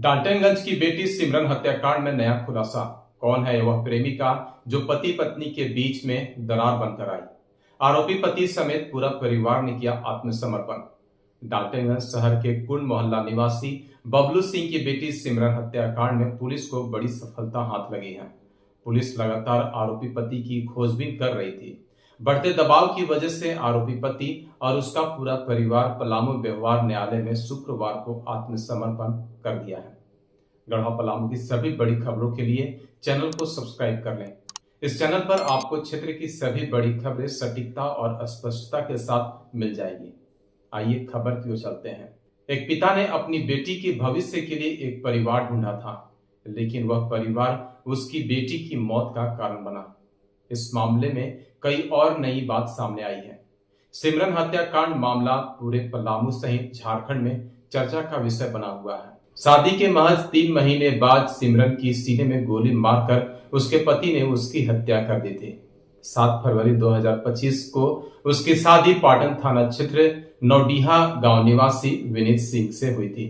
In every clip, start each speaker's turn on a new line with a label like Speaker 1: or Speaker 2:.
Speaker 1: डाल्टनगंज की बेटी सिमरन हत्याकांड में नया खुलासा। कौन है वह प्रेमिका जो पति पत्नी के बीच में दरार बनकर आई? आरोपी पति समेत पूरा परिवार ने किया आत्मसमर्पण। डाल्टनगंज शहर के कुंड मोहल्ला निवासी बबलू सिंह की बेटी सिमरन हत्याकांड में पुलिस को बड़ी सफलता हाथ लगी है। पुलिस लगातार आरोपी पति की खोजबीन कर रही थी। बढ़ते दबाव की वजह से आरोपी पति और उसका पूरा परिवार पलामू व्यवहार न्यायालय में शुक्रवार को आत्मसमर्पण कर दिया है। गढ़वा पलामू की सभी बड़ी खबरों के लिए चैनल को सब्सक्राइब कर लें। इस चैनल पर आपको क्षेत्र की सभी बड़ी खबरें सटीकता और स्पष्टता के साथ मिल जाएगी। आइए खबर की ओर चलते हैं। एक पिता ने अपनी बेटी के भविष्य के लिए एक परिवार ढूंढा था, लेकिन वह परिवार उसकी बेटी की मौत का कारण बना। इस मामले में कई और नई बात सामने आई है। सिमरन हत्याकांड मामला पूरे पलामू सहित झारखंड में चर्चा का विषय बना हुआ है। शादी के महज 3 महीने बाद सिमरन की सीने में गोली मारकर उसके पति ने उसकी हत्या कर दी थी। 7 फरवरी 2025 को उसकी शादी पाटन थाना क्षेत्र नौडीहा गांव निवासी विनीत सिंह से हुई थी।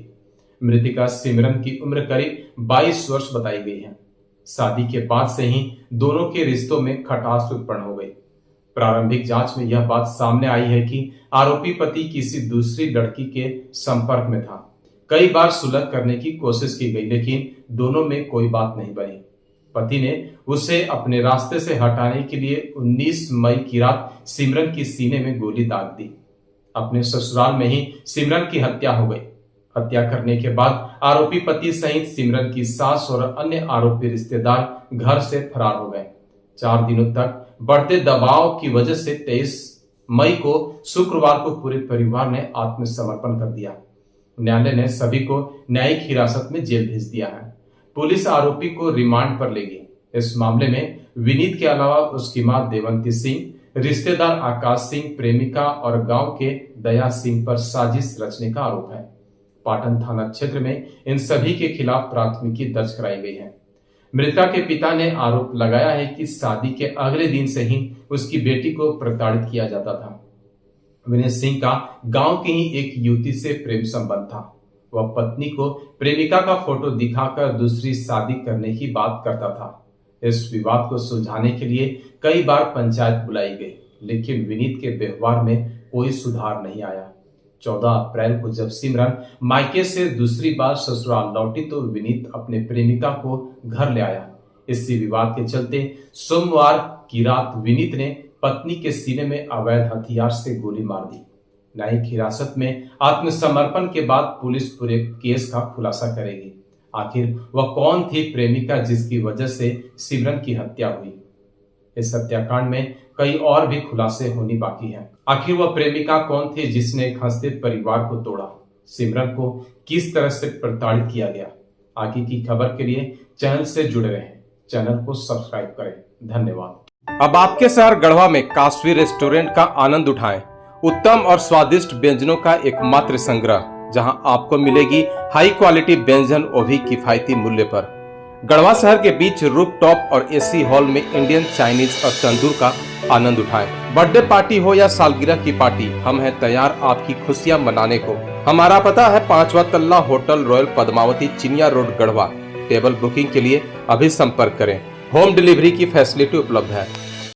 Speaker 1: मृतका सिमरन की उम्र करीब 22 वर्ष बताई गई है। शादी के बाद से ही दोनों के रिश्तों में खटास उत्पन्न हो गई। प्रारंभिक जांच में यह बात सामने आई है कि आरोपी पति किसी दूसरी लड़की के संपर्क में था। कई बार सुलह करने की कोशिश की गई, लेकिन दोनों में कोई बात नहीं बनी। पति ने उसे अपने रास्ते से हटाने के लिए 19 मई की रात सिमरन की सीने में गोली दाग दी। अपने ससुराल में ही सिमरन की हत्या हो गई। हत्या करने के बाद आरोपी पति सहित सिमरन की सास और अन्य आरोपी रिश्तेदार घर से फरार हो गए। 4 दिनों तक बढ़ते दबाव की वजह से 23 मई को शुक्रवार को पूरे परिवार ने आत्मसमर्पण कर दिया। न्यायालय ने सभी को न्यायिक हिरासत में जेल भेज दिया है। पुलिस आरोपी को रिमांड पर लेगी। इस मामले में विनीत के अलावा उसकी मां देवंती सिंह, रिश्तेदार आकाश सिंह, प्रेमिका और गांव के दया सिंह पर साजिश रचने का आरोप है। पाटन थाना क्षेत्र में इन सभी के खिलाफ प्राथमिकी दर्ज कराई गई है। मृतका के पिता ने आरोप लगाया है कि शादी के अगले दिन से ही उसकी बेटी को प्रताड़ित किया जाता था। विनीत सिंह का गांव की ही एक युवती से प्रेम संबंध था। वह पत्नी को प्रेमिका का फोटो दिखाकर दूसरी शादी करने की बात करता था। इस विवाद को सुलझाने के लिए कई बार पंचायत बुलाई गई, लेकिन विनीत के व्यवहार में कोई सुधार नहीं आया। 14 अप्रैल को जब सिमरन मायके से दूसरी बार ससुराल लौटी तो विनीत अपने प्रेमिका को घर ले आया। इसी विवाद के चलते सोमवार की रात विनीत ने पत्नी के सीने में अवैध हथियार से गोली मार दी। न्यायिक हिरासत में आत्मसमर्पण के बाद पुलिस पूरे केस का खुलासा करेगी। आखिर वह कौन थी प्रेमिका जिसकी वजह से सिमरन की हत्या हुई? इस हत्याकांड में कई और भी खुलासे होनी बाकी हैं। आखिर वह प्रेमिका कौन थी जिसने एक हंसते परिवार को तोड़ा? सिमरन को किस तरह से प्रताड़ित किया गया? आगे की खबर के लिए चैनल से जुड़े रहें। चैनल को सब्सक्राइब करें। धन्यवाद।
Speaker 2: अब आपके शहर गढ़वा में काशवी रेस्टोरेंट का आनंद उठाएं। उत्तम और स्वादिष्ट व्यंजनों का एकमात्र संग्रह, जहां आपको मिलेगी हाई क्वालिटी व्यंजन, वो भी किफायती मूल्य पर। गढ़वा शहर के बीच रूफटॉप और एसी हॉल में इंडियन, चाइनीज और तंदूर का आनंद उठाएं। बर्थडे पार्टी हो या सालगिरह की पार्टी, हम हैं तैयार आपकी खुशियां मनाने को। हमारा पता है 5वां तल्ला होटल रॉयल पद्मावती, चिनिया रोड, गढ़वा। टेबल बुकिंग के लिए अभी संपर्क करें। होम डिलीवरी की फैसिलिटी उपलब्ध है।